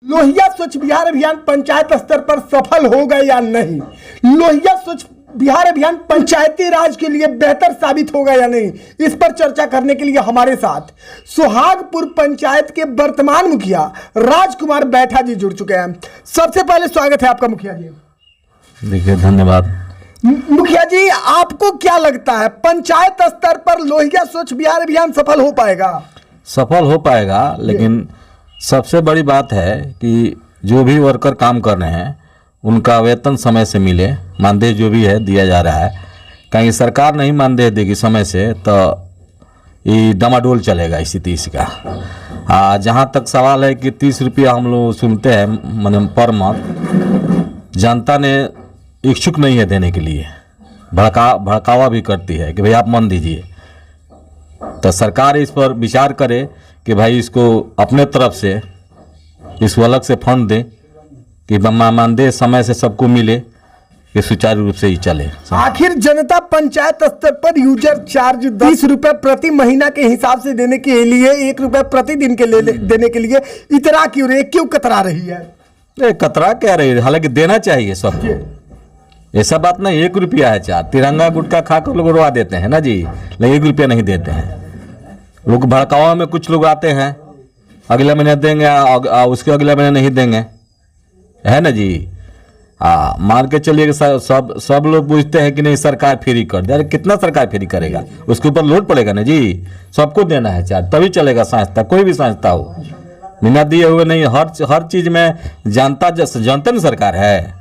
लोहिया स्वच्छ बिहार अभियान पंचायत स्तर पर सफल होगा या नहीं? लोहिया स्वच्छ बिहार अभियान पंचायती राज के लिए बेहतर साबित होगा या नहीं, इस पर चर्चा करने के लिए हमारे साथ सोहागपुर पंचायत के वर्तमान मुखिया राजकुमार बैठा जी जुड़ चुके हैं। सबसे पहले स्वागत है आपका मुखिया जी। देखिए, धन्यवाद। मुखिया जी, आपको क्या लगता है पंचायत स्तर पर लोहिया स्वच्छ बिहार अभियान सफल हो पाएगा? सफल हो पाएगा, लेकिन सबसे बड़ी बात है कि जो भी वर्कर काम कर रहे हैं उनका वेतन समय से मिले, मानदेय जो भी है दिया जा रहा है। कहीं सरकार नहीं मानदेय देगी समय से तो ये डमाडोल चलेगा स्थिति इसका। जहाँ तक सवाल है कि 30 रुपया हम लोग सुनते हैं मतलब पर मंथ, जनता ने इच्छुक नहीं है देने के लिए, भड़कावा भी करती है कि भाई आप मन दीजिए। तो सरकार इस पर विचार करे कि भाई इसको अपने तरफ से इसको अलग से फंड दे कि मानदेय समय से सबको मिले, कि सुचारू रूप से ही चले। आखिर जनता पंचायत स्तर पर यूजर चार्ज 10 रुपए प्रति महीना के हिसाब से देने के लिए 1 रुपए प्रतिदिन के देने के लिए इतरा क्यों रही, क्यों कतरा रही है? कतरा क्या रही है, हालांकि देना चाहिए सबको, ऐसा बात नहीं। 1 रुपया है चार, तिरंगा गुटखा खाकर लोग उड़वा देते हैं ना जी, लेकिन 1 रुपया नहीं देते हैं लोग। भड़कावा में कुछ लोग आते हैं, अगले महीने देंगे, उसके अगले महीने नहीं देंगे, है ना जी। मान के चलिए कि सब लोग पूछते हैं कि नहीं सरकार फ्री कर दे। अरे कितना सरकार फ्री करेगा, उसके ऊपर लोड पड़ेगा ना जी। सबको देना है चार्ज, तभी चलेगा संस्था, कोई भी संस्था हो। बिना दिए हुए नहीं, हर चीज में जनता में सरकार है।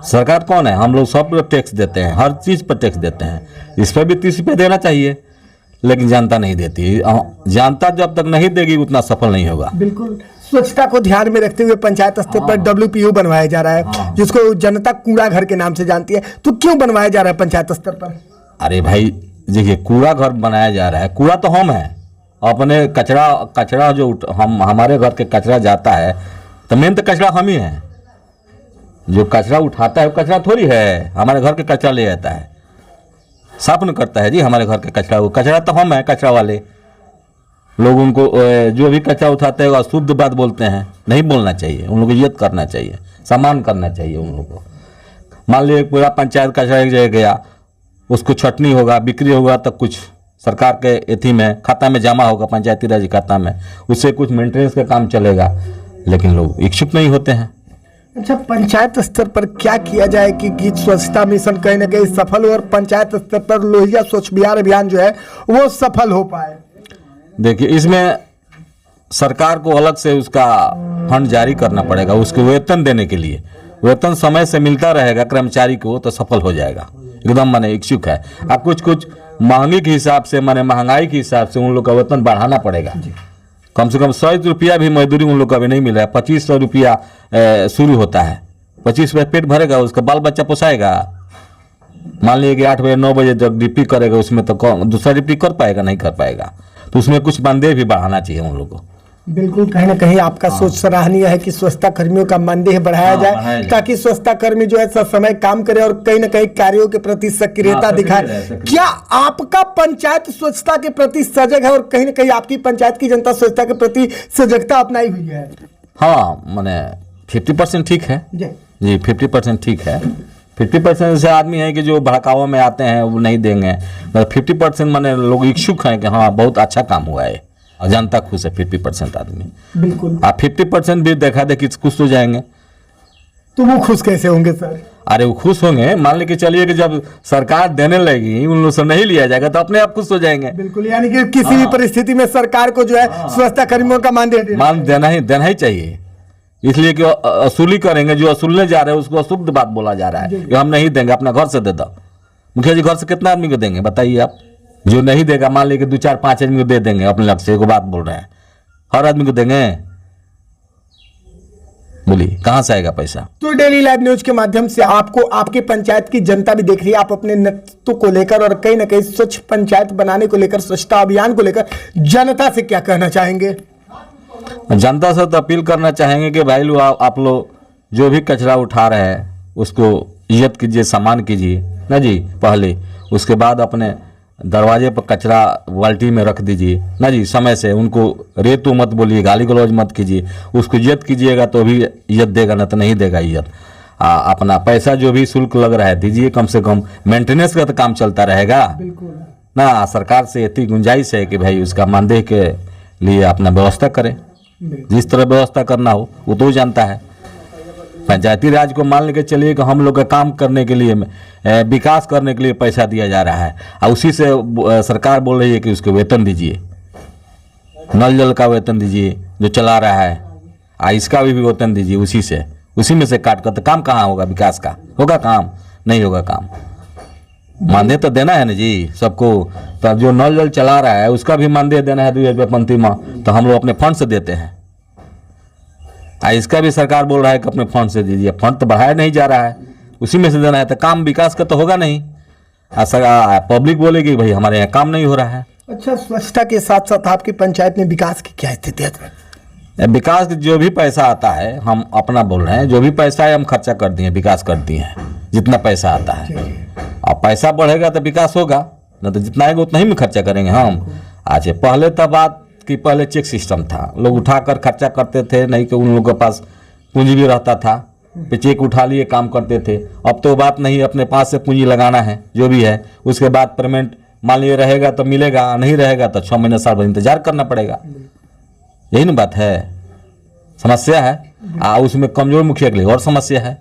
सरकार कौन है? हम लोग सब टैक्स देते हैं, हर चीज पर टैक्स देते हैं। इस पर भी 30 रुपये देना चाहिए, लेकिन जनता नहीं देती। जनता जब तक नहीं देगी उतना सफल नहीं होगा। बिल्कुल, स्वच्छता को ध्यान में रखते हुए पंचायत स्तर पर WPO बनवाया जा रहा है, जिसको जनता कूड़ा घर के नाम से जानती है। तो क्यों बनवाया जा रहा है पंचायत स्तर पर? अरे भाई देखिए, कूड़ा घर बनाया जा रहा है, कूड़ा तो हम है अपने। कचरा जो हमारे घर के कचरा जाता है तो मेन तो कचरा हम ही है। जो कचरा उठाता है वो कचरा थोड़ी है, हमारे घर के कचरा ले जाता है, साफ नहीं करता है जी हमारे घर के कचरा। वो कचरा तो हम है, कचरा वाले लोग। उनको जो भी कचरा उठाते हैं अशुद्ध बात बोलते हैं, नहीं बोलना चाहिए। उन लोगों को इज्जत करना चाहिए, सम्मान करना चाहिए उन लोगों को। मान लीजिए पूरा पंचायत कचरा एक जगह गया, उसको छटनी होगा, बिक्री होगा, तब कुछ सरकार के एथी में खाता में जमा होगा, पंचायती राज खाता में, उससे कुछ मेंटेनेंस का काम चलेगा। लेकिन लोग इच्छुक नहीं होते हैं। अच्छा, पंचायत स्तर पर क्या किया जाए कि स्वच्छता मिशन कहीं ना कहीं सफल हो और पंचायत स्तर पर लोहिया स्वच्छ बिहार अभियान जो है वो सफल हो पाए? देखिए, इसमें सरकार को अलग से उसका फंड जारी करना पड़ेगा, उसको वेतन देने के लिए। वेतन समय से मिलता रहेगा कर्मचारी को तो सफल हो जाएगा एकदम। माने इच्छुक है। अब कुछ महंगी के हिसाब से, माने महंगाई के हिसाब से उन लोग का वेतन बढ़ाना पड़ेगा। कम से कम 100 रुपया भी मजदूरी उन लोग का भी नहीं मिला है। 2500 रुपया शुरू होता है, 25 रुपये पेट भरेगा, उसका बाल बच्चा पोसाएगा। मान लीजिए कि 8 बजे 9 बजे जब ड्यूटी करेगा, उसमें तो दूसरा ड्यूटी कर पाएगा? नहीं कर पाएगा। तो उसमें कुछ मानदेय भी बढ़ाना चाहिए उन लोगों को। बिल्कुल, कहीं ना कहीं आपका सोच सराहनीय है कि स्वच्छता कर्मियों का मानदेय बढ़ाया जाए, ताकि स्वच्छता कर्मी जो है सब समय काम करे और कहीं ना कहीं कार्यों के प्रति सक्रियता दिखाए। क्या आपका पंचायत स्वच्छता के प्रति सजग है और कहीं ना कहीं आपकी पंचायत की जनता स्वच्छता के प्रति सजगता अपनाई हुई है? हाँ, मैंने 50% ठीक है जी, 50% ठीक है। 50% से आदमी है कि जो भड़कावा में आते हैं वो नहीं देंगे, 50% माने लोग इच्छुक हैं कि हाँ बहुत अच्छा काम हुआ है और जनता खुश है। 50% आदमी बिल्कुल। आप 50% भी देखा देखी खुश हो जाएंगे। तो वो खुश कैसे होंगे सर? अरे वो खुश होंगे, मान लेके चलिए कि जब सरकार देने लगेगी उन लोगों से नहीं लिया जाएगा तो अपने आप खुश हो जाएंगे। बिल्कुल, यानी कि किसी भी परिस्थिति में सरकार को जो है स्वच्छता कर्मियों का मानदेय देना ही चाहिए। इसलिए कि असूली करेंगे, जो असूलने जा रहे हैं उसको अशुद्ध बात बोला जा रहा है कि हम नहीं देंगे, अपना घर से दे दो। मुखिया जी, घर से कितना आदमी को देंगे बताइए आप? जो नहीं देगा, मान लीजिए 2 4 5 आदमी को दे देंगे अपने लग से, एक बात बोल रहे हैं, हर आदमी को देंगे? बोलिए कहाँ से आएगा पैसा? तो डेली लाइव न्यूज के माध्यम से आपको आपके पंचायत की जनता भी देख रही है। आप अपने नेतृत्व को लेकर और कहीं ना कहीं स्वच्छ पंचायत बनाने को लेकर, स्वच्छता अभियान को लेकर जनता से क्या कहना चाहेंगे? जनता से तो अपील करना चाहेंगे कि भाई लोग, आप लोग जो भी कचरा उठा रहे हैं उसको इज्जत कीजिए, सम्मान कीजिए ना जी पहले। उसके बाद अपने दरवाजे पर कचरा बाल्टी में रख दीजिए ना जी, समय से उनको रेतू मत बोलिए, गाली गलौज मत कीजिए, उसको इज्जत कीजिएगा तो भी इज्जत देगा, ना तो नहीं देगा इज्जत। अपना पैसा जो भी शुल्क लग रहा है दीजिए, कम से कम मेंटेनेंस का तो काम चलता रहेगा ना। सरकार से इतनी गुंजाइश है कि भाई उसका मानदेय के लिए अपना व्यवस्था करें, जिस तरह व्यवस्था करना हो वो तो जानता है। पंचायती राज को मान लेके चलिए कि हम लोग का काम करने के लिए, विकास करने के लिए पैसा दिया जा रहा है, और उसी से सरकार बोल रही है कि उसको वेतन दीजिए, नल जल का वेतन दीजिए जो चला रहा है, इसका भी वेतन दीजिए, उसी में से काट कर, तो काम कहाँ होगा? विकास का होगा काम? नहीं होगा काम। मानदेय तो देना है ना जी सबको। तो जो नल जल चला रहा है उसका भी मानदेय देना है 2,000 रुपये पंती माह, तो हम लोग अपने फंड से देते हैं। इसका भी सरकार बोल रहा है कि अपने फंड से दीजिए, फंड तो बढ़ाया नहीं जा रहा है, उसी में से देना है, तो काम विकास का तो होगा नहीं। पब्लिक बोलेगी भाई हमारे यहाँ काम नहीं हो रहा है। अच्छा, स्वच्छता के साथ साथ आपकी पंचायत में विकास की क्या स्थिति है? विकास जो भी पैसा आता है, हम अपना बोल रहे हैं, जो भी पैसा है हम खर्चा कर दिए, विकास कर दिए हैं जितना पैसा आता है। अब पैसा बढ़ेगा तो विकास होगा, ना तो जितना आएगा उतना ही में खर्चा करेंगे हम। आज पहले तो बात कि पहले चेक सिस्टम था, लोग उठाकर खर्चा करते थे, नहीं कि उन लोगों के पास पूंजी भी रहता था, पे चेक उठा लिए काम करते थे। अब तो बात नहीं, अपने पास से पूंजी लगाना है जो भी है, उसके बाद पेमेंट मान लीजिए रहेगा तो मिलेगा, नहीं रहेगा तो 6 महीने साल भर इंतजार करना पड़ेगा। यही ना बात है, समस्या है। उसमें कमजोर मुखिया के लिए और समस्या है,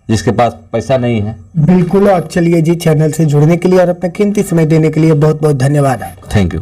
जिसके पास पैसा नहीं है। बिल्कुल। अब चलिए जी, चैनल से जुड़ने के लिए और अपना कीमती समय देने के लिए बहुत बहुत धन्यवाद। Thank you.